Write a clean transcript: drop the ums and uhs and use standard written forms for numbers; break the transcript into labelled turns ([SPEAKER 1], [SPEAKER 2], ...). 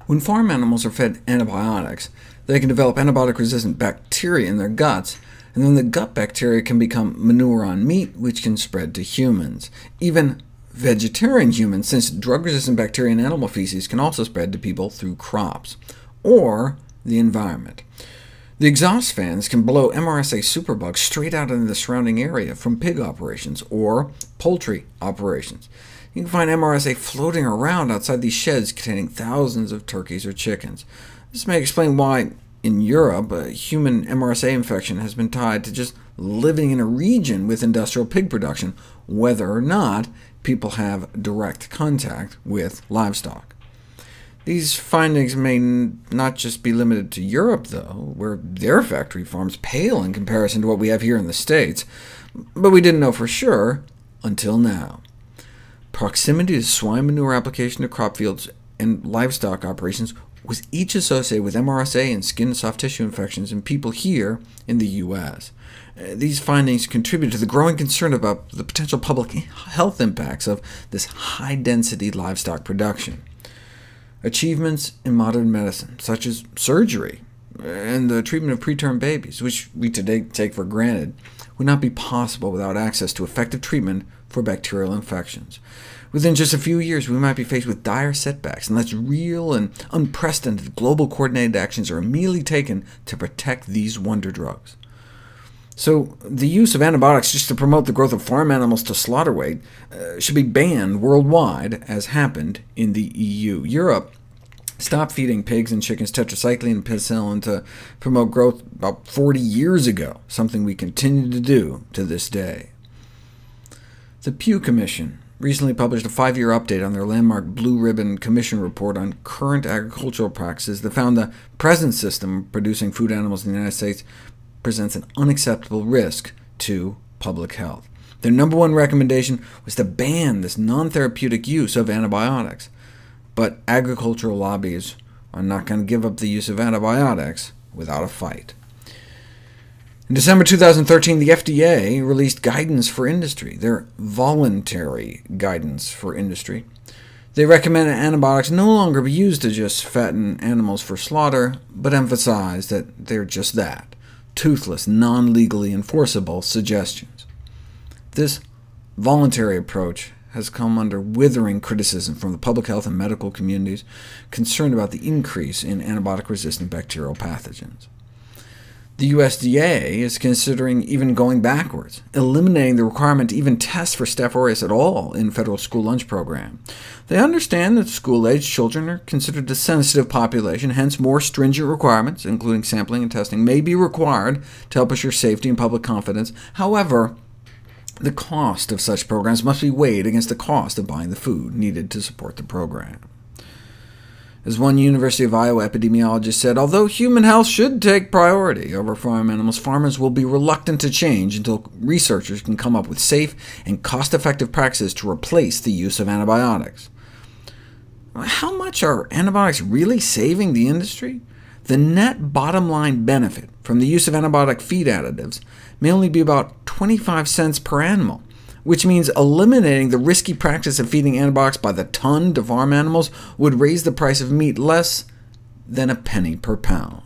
[SPEAKER 1] When farm animals are fed antibiotics, they can develop antibiotic-resistant bacteria in their guts, and then the gut bacteria can become manure on meat, which can spread to humans. Even vegetarian humans, since drug-resistant bacteria in animal feces can also spread to people through crops, or the environment. The exhaust fans can blow MRSA superbugs straight out into the surrounding area from pig operations or poultry operations. You can find MRSA floating around outside these sheds containing thousands of turkeys or chickens. This may explain why, in Europe, a human MRSA infection has been tied to just living in a region with industrial pig production, whether or not people have direct contact with livestock. These findings may not just be limited to Europe, though, where their factory farms pale in comparison to what we have here in the States, but we didn't know for sure until now. Proximity to swine manure application to crop fields and livestock operations was each associated with MRSA and skin and soft tissue infections in people here in the U.S. These findings contribute to the growing concern about the potential public health impacts of this high-density livestock production. Achievements in modern medicine, such as surgery and the treatment of preterm babies, which we today take for granted, would not be possible without access to effective treatment for bacterial infections. Within just a few years, we might be faced with dire setbacks unless real and unprecedented global coordinated actions are immediately taken to protect these wonder drugs. So the use of antibiotics just to promote the growth of farm animals to slaughter weight should be banned worldwide, as happened in the EU. Europe stopped feeding pigs and chickens tetracycline and penicillin to promote growth about 40 years ago, something we continue to do to this day. The Pew Commission recently published a 5-year update on their landmark Blue Ribbon Commission report on current agricultural practices that found the present system of producing food animals in the United States presents an unacceptable risk to public health. Their #1 recommendation was to ban this non-therapeutic use of antibiotics. But agricultural lobbies are not going to give up the use of antibiotics without a fight. In December 2013, the FDA released guidance for industry, their voluntary guidance for industry. They recommend that antibiotics no longer be used to just fatten animals for slaughter, but emphasize that they're just that, toothless, non-legally enforceable suggestions. This voluntary approach has come under withering criticism from the public health and medical communities concerned about the increase in antibiotic-resistant bacterial pathogens. The USDA is considering even going backwards, eliminating the requirement to even test for Staph aureus at all in federal school lunch program. They understand that school-aged children are considered a sensitive population, hence more stringent requirements, including sampling and testing, may be required to help assure safety and public confidence. However, the cost of such programs must be weighed against the cost of buying the food needed to support the program. As one University of Iowa epidemiologist said, although human health should take priority over farm animals, farmers will be reluctant to change until researchers can come up with safe and cost-effective practices to replace the use of antibiotics. How much are antibiotics really saving the industry? The net bottom-line benefit from the use of antibiotic feed additives may only be about 25 cents per animal, which means eliminating the risky practice of feeding antibiotics by the ton to farm animals would raise the price of meat less than a penny per pound.